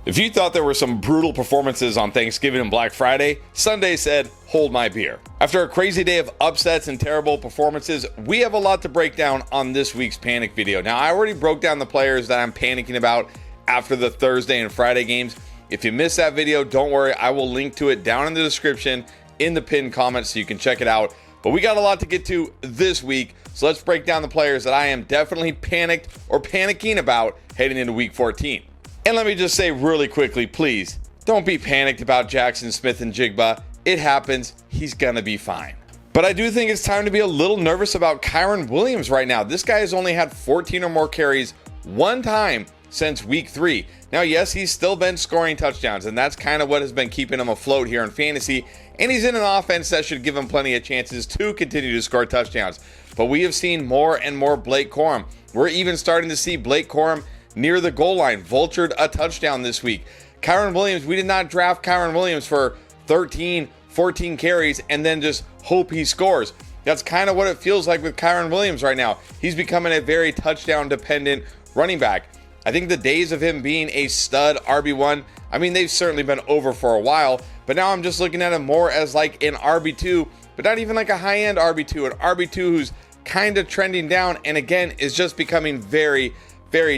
If you thought there were some brutal performances on Thanksgiving and Black Friday, Sunday said, hold my beer. After a crazy day of upsets and terrible performances, we have a lot to break down on this week's Panic video. Now, I already broke down the players that I'm panicking about after the Thursday and Friday games. If you missed that video, don't worry, I will link to it down in the description in the pinned comments so you can check it out. But we got a lot to get to this week, so let's break down the players that I am definitely panicked or panicking about heading into week 14. And let me just say really quickly, please, don't be panicked about Jackson Smith-Njigba. It happens. He's going to be fine. But I do think it's time to be a little nervous about Kyren Williams right now. This guy has only had 14 or more carries one time since week 3. Now, yes, he's still been scoring touchdowns, and that's kind of what has been keeping him afloat here in fantasy. And he's in an offense that should give him plenty of chances to continue to score touchdowns. But we have seen more and more Blake Corum. We're even starting to see Blake Corum near the goal line, vultured a touchdown this week. Kyren Williams, we did not draft Kyren Williams for 13, 14 carries and then just hope he scores. That's kind of what it feels like with Kyren Williams right now. He's becoming a very touchdown-dependent running back. I think the days of him being a stud RB1, I mean, they've certainly been over for a while, but now I'm just looking at him more as like an RB2, but not even like a high-end RB2, an RB2 who's kind of trending down and again is just becoming very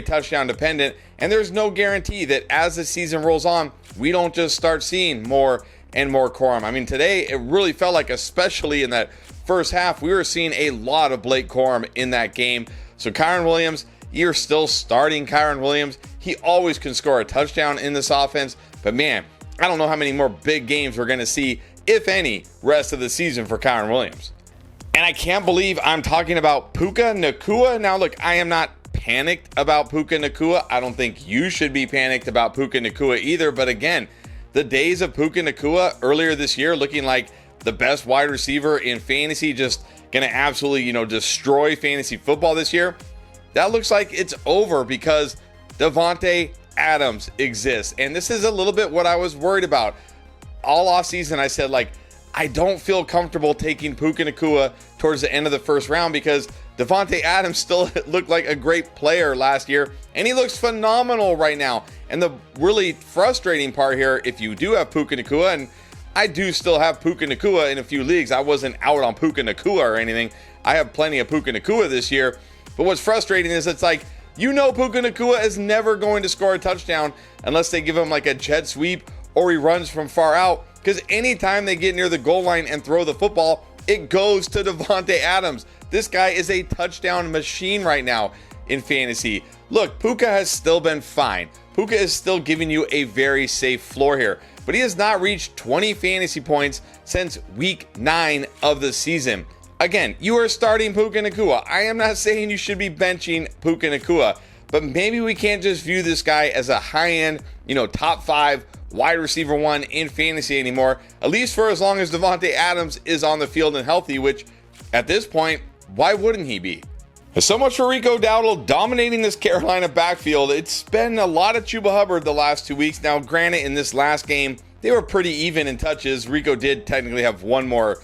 touchdown dependent, and there's no guarantee that as the season rolls on, we don't just start seeing more and more Corum. I mean, today it really felt like, especially in that first half, we were seeing a lot of Blake Corum in that game. So Kyren Williams, you're still starting Kyren Williams. He always can score a touchdown in this offense, but man, I don't know how many more big games we're going to see, if any, rest of the season for Kyren Williams. And I can't believe I'm talking about Puka Nacua. Now, look, I am not panicked about Puka Nacua. I don't think you should be panicked about Puka Nacua either. But again, the days of Puka Nacua earlier this year looking like the best wide receiver in fantasy, just going to absolutely, destroy fantasy football this year, that looks like it's over because Davante Adams exists. And this is a little bit what I was worried about. All offseason, I said, I don't feel comfortable taking Puka Nacua towards the end of the first round because Davante Adams still looked like a great player last year, and he looks phenomenal right now. And the really frustrating part here, if you do have Puka Nacua, and I do still have Puka Nacua in a few leagues. I wasn't out on Puka Nacua or anything. I have plenty of Puka Nacua this year. But what's frustrating is it's like, Puka Nacua is never going to score a touchdown unless they give him like a jet sweep or he runs from far out. Because anytime they get near the goal line and throw the football, it goes to Davante Adams. This guy is a touchdown machine right now in fantasy. Look, Puka has still been fine. Puka is still giving you a very safe floor here, but he has not reached 20 fantasy points since week 9 of the season. Again, you are starting Puka Nacua. I am not saying you should be benching Puka Nacua, but maybe we can't just view this guy as a high-end, top 5 wide receiver 1 in fantasy anymore, at least for as long as Davante Adams is on the field and healthy, which at this point, why wouldn't he be? So much for Rico Dowdle dominating this Carolina backfield. It's been a lot of Chuba Hubbard the last 2 weeks. Now, granted, in this last game, they were pretty even in touches. Rico did technically have one more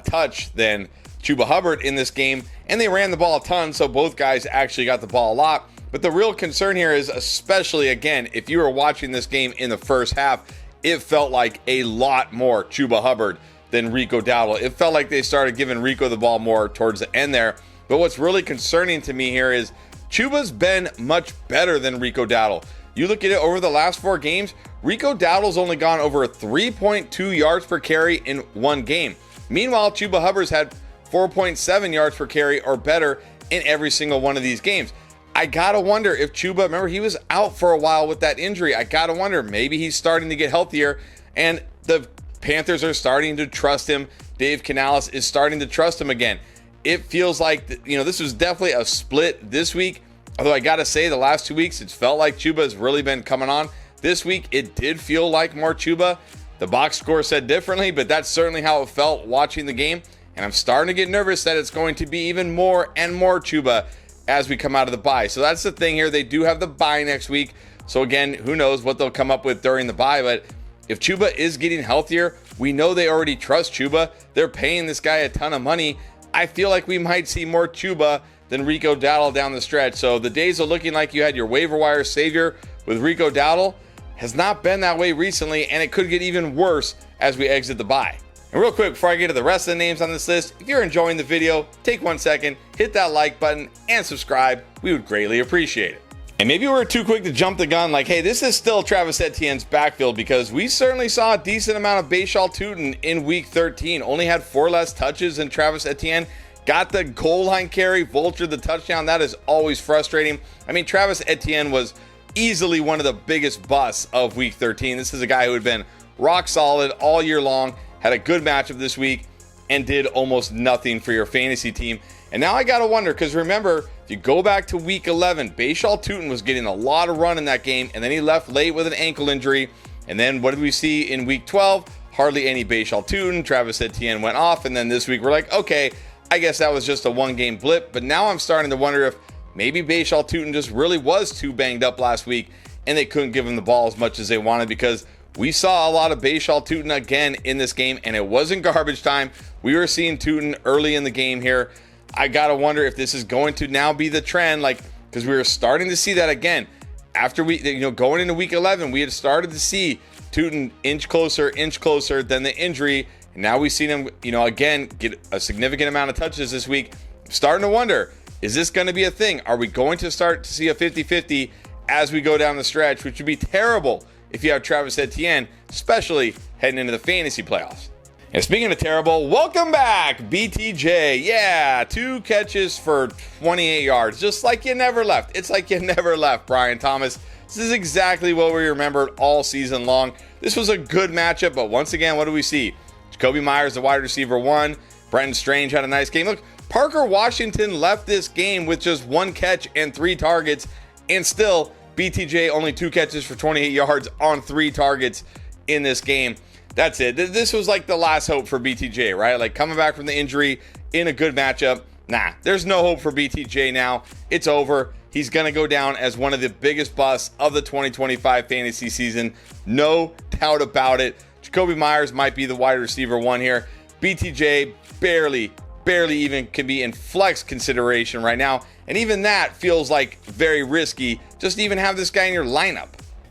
touch than Chuba Hubbard in this game, and they ran the ball a ton, so both guys actually got the ball a lot. But the real concern here is, especially, again, if you were watching this game in the first half, it felt like a lot more Chuba Hubbard than Rico Dowdle. It felt like they started giving Rico the ball more towards the end there. But what's really concerning to me here is Chuba's been much better than Rico Dowdle. You look at it over the last 4 games, Rico Dowdle's only gone over 3.2 yards per carry in one game. Meanwhile, Chuba Hubbard's had 4.7 yards per carry or better in every single one of these games. I gotta wonder if Chuba, remember he was out for a while with that injury. I gotta wonder, maybe he's starting to get healthier and the Panthers are starting to trust him. Dave Canales is starting to trust him again. It feels like, this was definitely a split this week. Although I got to say, the last 2 weeks, it's felt like Chuba has really been coming on. This week, it did feel like more Chuba. The box score said differently, but that's certainly how it felt watching the game. And I'm starting to get nervous that it's going to be even more and more Chuba as we come out of the bye. So that's the thing here. They do have the bye next week. So again, who knows what they'll come up with during the bye. But if Chuba is getting healthier, we know they already trust Chuba. They're paying this guy a ton of money. I feel like we might see more Chuba than Rico Dowdle down the stretch. So the days are looking like you had your waiver wire savior with Rico Dowdle. has not been that way recently, and it could get even worse as we exit the bye. And real quick, before I get to the rest of the names on this list, if you're enjoying the video, take 1 second, hit that like button, and subscribe. We would greatly appreciate it. And maybe we're too quick to jump the gun like, hey, this is still Travis Etienne's backfield, because we certainly saw a decent amount of Bashal Tutin in week 13. Only had 4 less touches than Travis Etienne. Got the goal line carry, vultured the touchdown. That is always frustrating. I mean, Travis Etienne was easily one of the biggest busts of week 13. This is a guy who had been rock solid all year long, had a good matchup this week, and did almost nothing for your fantasy team. And now I got to wonder, because remember, if you go back to week 11, Bashal Tutin was getting a lot of run in that game, and then he left late with an ankle injury. And then what did we see in week 12? Hardly any Bashal Tutin. Travis Etienne went off, and then this week we're like, okay, I guess that was just a one-game blip. But now I'm starting to wonder if maybe Bashal Tutin just really was too banged up last week, and they couldn't give him the ball as much as they wanted, because we saw a lot of Bashal Tutin again in this game, and it wasn't garbage time. We were seeing Tutin early in the game here. I gotta wonder if this is going to now be the trend, like, because we were starting to see that again after going into week 11. We had started to see Tutin inch closer than the injury, and now we've seen him, again get a significant amount of touches this week. I'm starting to wonder, is this going to be a thing? Are we going to start to see a 50-50 as we go down the stretch, which would be terrible if you have Travis Etienne, especially heading into the fantasy playoffs. And speaking of terrible, welcome back, BTJ. Yeah, 2 catches for 28 yards, just like you never left. It's like you never left, Brian Thomas. This is exactly what we remembered all season long. This was a good matchup, but once again, what do we see? Jacoby Myers, the wide receiver 1. Brenton Strange had a nice game. Look, Parker Washington left this game with just 1 catch and 3 targets, and still BTJ only 2 catches for 28 yards on 3 targets in this game. That's it. This was like the last hope for BTJ, right? Like coming back from the injury in a good matchup. Nah, there's no hope for BTJ now. It's over. He's going to go down as one of the biggest busts of the 2025 fantasy season. No doubt about it. Jacoby Myers might be the wide receiver 1 here. BTJ barely even can be in flex consideration right now. And even that feels like very risky, just to even have this guy in your lineup.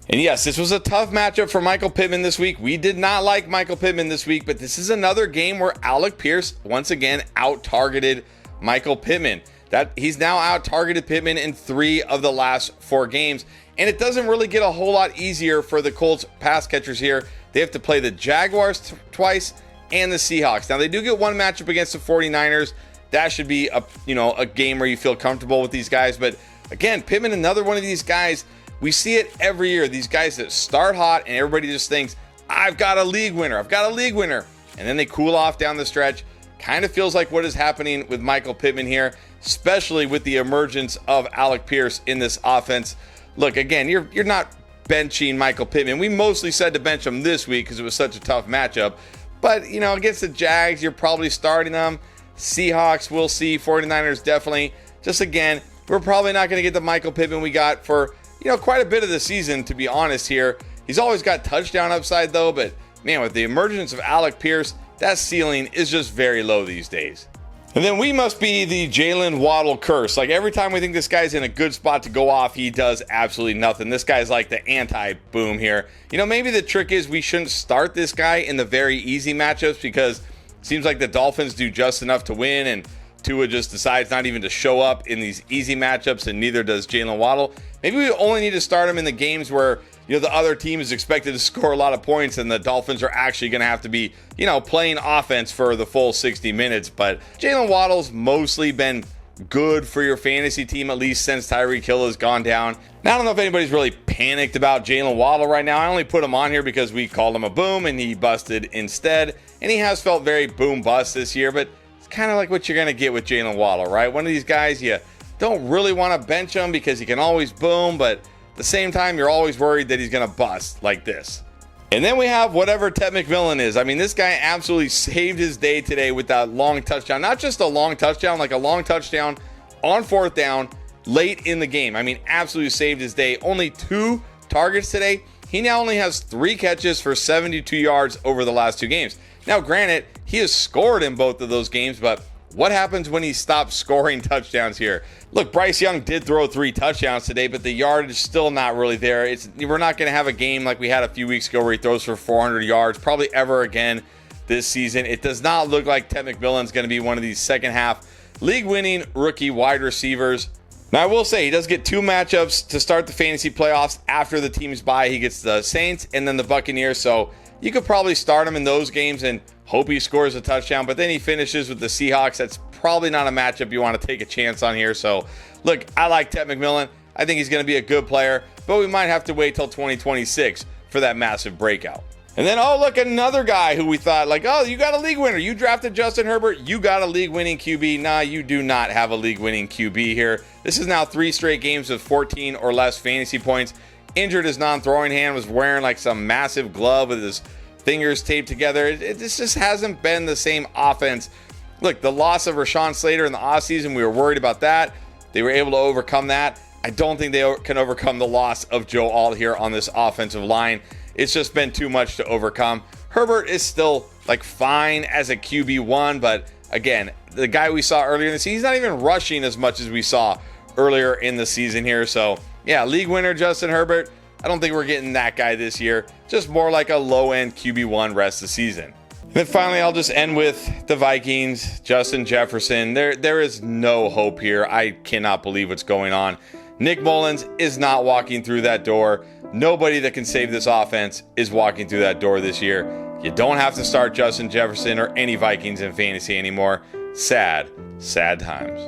And yes, this was a tough matchup for Michael Pittman this week. We did not like Michael Pittman this week, but this is another game where Alec Pierce once again out-targeted Michael Pittman. He's now out-targeted Pittman in 3 of the last 4 games. And it doesn't really get a whole lot easier for the Colts pass catchers here. They have to play the Jaguars twice and the Seahawks. Now, they do get 1 matchup against the 49ers. That should be a game where you feel comfortable with these guys. But again, Pittman, another one of these guys. We see it every year. These guys that start hot and everybody just thinks, I've got a league winner. And then they cool off down the stretch. Kind of feels like what is happening with Michael Pittman here, especially with the emergence of Alec Pierce in this offense. Look, again, you're not benching Michael Pittman. We mostly said to bench him this week because it was such a tough matchup. But, against the Jags, you're probably starting them. Seahawks, we'll see. 49ers, definitely. Just again, we're probably not going to get the Michael Pittman we got for, quite a bit of the season, to be honest here. He's always got touchdown upside, though. But, man, with the emergence of Alec Pierce, that ceiling is just very low these days. And then we must be the Jalen Waddle curse. Like, every time we think this guy's in a good spot to go off, he does absolutely nothing. This guy's like the anti-boom here. Maybe the trick is we shouldn't start this guy in the very easy matchups, because it seems like the Dolphins do just enough to win, and Tua just decides not even to show up in these easy matchups, and neither does Jalen Waddle. Maybe we only need to start him in the games where the other team is expected to score a lot of points, and the Dolphins are actually going to have to be, playing offense for the full 60 minutes. But Jalen Waddle's mostly been good for your fantasy team, at least since Tyreek Hill has gone down. Now, I don't know if anybody's really panicked about Jalen Waddle right now. I only put him on here because we called him a boom, and he busted instead. And he has felt very boom bust this year, but it's kind of like what you're going to get with Jalen Waddle, right? One of these guys, you don't really want to bench him because he can always boom, but at the same time, you're always worried that he's going to bust like this. And then we have whatever Ted McMillan is. I mean, this guy absolutely saved his day today with that long touchdown. Not just a long touchdown, like a long touchdown on 4th down late in the game. I mean, absolutely saved his day. Only 2 targets today. He now only has 3 catches for 72 yards over the last 2 games. Now, granted, he has scored in both of those games, but What happens when he stops scoring touchdowns here? Look, Bryce Young did throw 3 touchdowns today, but the yardage is still not really there. We're not going to have a game like we had a few weeks ago where he throws for 400 yards, probably ever again this season. It does not look like Ted McMillan's going to be one of these second half league-winning rookie wide receivers. Now, I will say, he does get 2 matchups to start the fantasy playoffs after the team's bye. He gets the Saints and then the Buccaneers, so you could probably start him in those games and hope he scores a touchdown, but then he finishes with the Seahawks. That's probably not a matchup you want to take a chance on here. So, look, I like Ted McMillan. I think he's going to be a good player, but we might have to wait till 2026 for that massive breakout. And then, oh, look, another guy who we thought, like, oh, you got a league winner. You drafted Justin Herbert. You got a league-winning QB. Nah, you do not have a league-winning QB here. This is now 3 straight games with 14 or less fantasy points. Injured his non-throwing hand, was wearing like some massive glove with his fingers taped together. This just hasn't been the same offense. Look, the loss of Rashawn Slater in the offseason, we were worried about that. They were able to overcome that. I don't think they can overcome the loss of Joe Alt here on this offensive line. It's just been too much to overcome. Herbert is still like fine as a QB1, but again, the guy we saw earlier in the season, he's not even rushing as much as we saw earlier in the season here. So yeah, league winner Justin Herbert. I don't think we're getting that guy this year. Just more like a low-end QB1 rest of the season. And then finally, I'll just end with the Vikings, Justin Jefferson. There is no hope here. I cannot believe what's going on. Nick Mullins is not walking through that door. Nobody that can save this offense is walking through that door this year. You don't have to start Justin Jefferson or any Vikings in fantasy anymore. Sad, sad times.